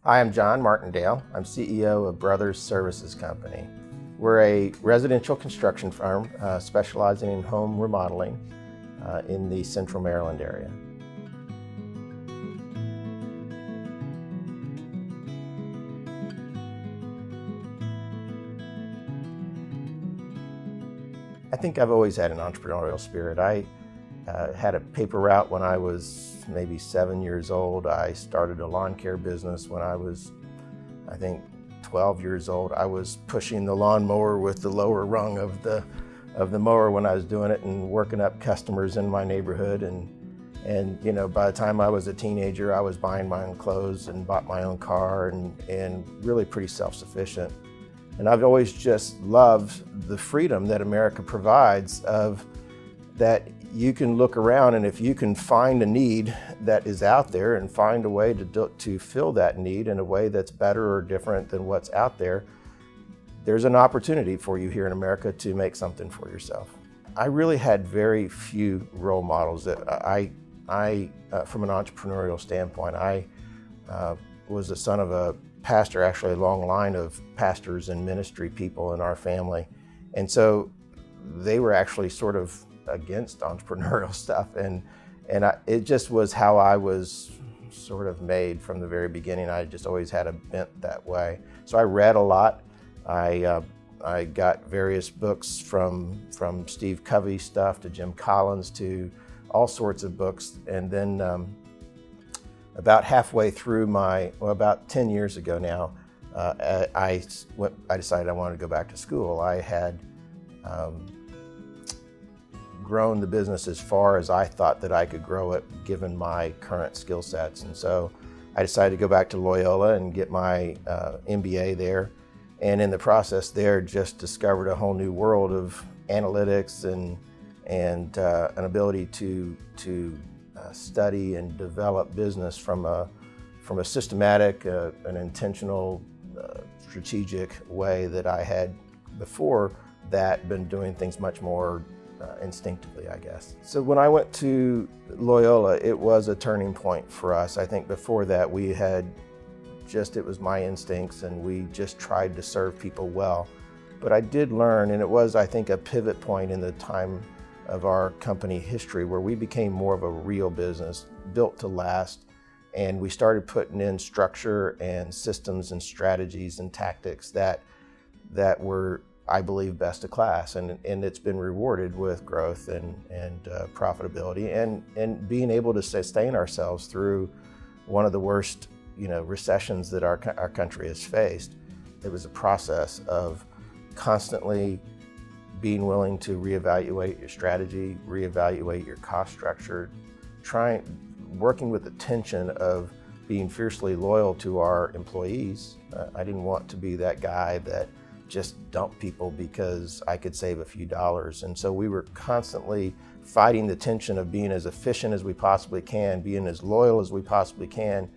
Hi, I'm John Martindale. I'm CEO of Brothers Services Company. We're a residential construction firm specializing in home remodeling in the Central Maryland area. I think I've always had an entrepreneurial spirit. I had a paper route when I was maybe 7 years old. I started a lawn care business when I was, I think, 12 years old. I was pushing the lawnmower with the lower rung of the mower when I was doing it and working up customers in my neighborhood. And you know, by the time I was a teenager, I was buying my own clothes and bought my own car and really pretty self-sufficient. And I've always just loved the freedom that America provides of that you can look around, and if you can find a need that is out there and find a way to fill that need in a way that's better or different than what's out there, there's an opportunity for you here in America to make something for yourself. I really had very few role models that from an entrepreneurial standpoint. I was the son of a pastor, actually a long line of pastors and ministry people in our family. And so they were actually sort of against entrepreneurial stuff. It just was how I was sort of made from the very beginning. I just always had a bent that way. So I read a lot. I got various books from Steve Covey stuff to Jim Collins to all sorts of books. And then about halfway through about 10 years ago now, I decided I wanted to go back to school. I had grown the business as far as I thought that I could grow it given my current skill sets. And so I decided to go back to Loyola and get my MBA there. And in the process there, just discovered a whole new world of analytics and an ability to study and develop business from a systematic, an intentional, strategic way that I had before that been doing things much more instinctively, I guess. So when I went to Loyola, it was a turning point for us. I think before that it was my instincts and we just tried to serve people well. But I did learn, and it was, I think, a pivot point in the time of our company history where we became more of a real business, built to last, and we started putting in structure and systems and strategies and tactics that were, I believe, best of class, and it's been rewarded with growth and profitability and being able to sustain ourselves through one of the worst, recessions that our country has faced. It was a process of constantly being willing to reevaluate your strategy, reevaluate your cost structure, working with the tension of being fiercely loyal to our employees. I didn't want to be that guy that just dump people because I could save a few dollars. And so we were constantly fighting the tension of being as efficient as we possibly can, being as loyal as we possibly can,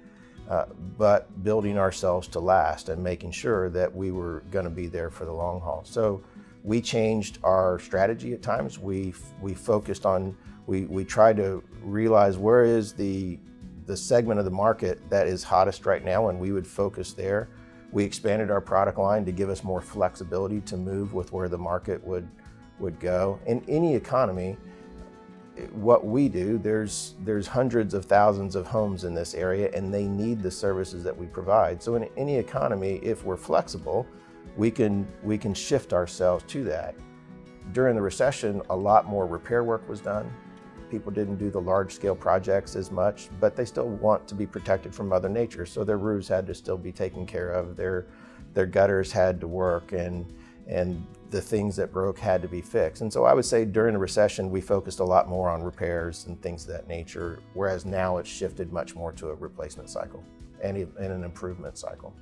but building ourselves to last and making sure that we were going to be there for the long haul. So we changed our strategy at times. We focused on, we tried to realize where is the segment of the market that is hottest right now, and we would focus there. We expanded our product line to give us more flexibility to move with where the market would go. In any economy, what we do, there's hundreds of thousands of homes in this area, and they need the services that we provide. So in any economy, if we're flexible, we can shift ourselves to that. During the recession, a lot more repair work was done. People didn't do the large-scale projects as much, but they still want to be protected from Mother Nature, so their roofs had to still be taken care of, their gutters had to work, and the things that broke had to be fixed. And so I would say during the recession, we focused a lot more on repairs and things of that nature, whereas now it's shifted much more to a replacement cycle and an improvement cycle.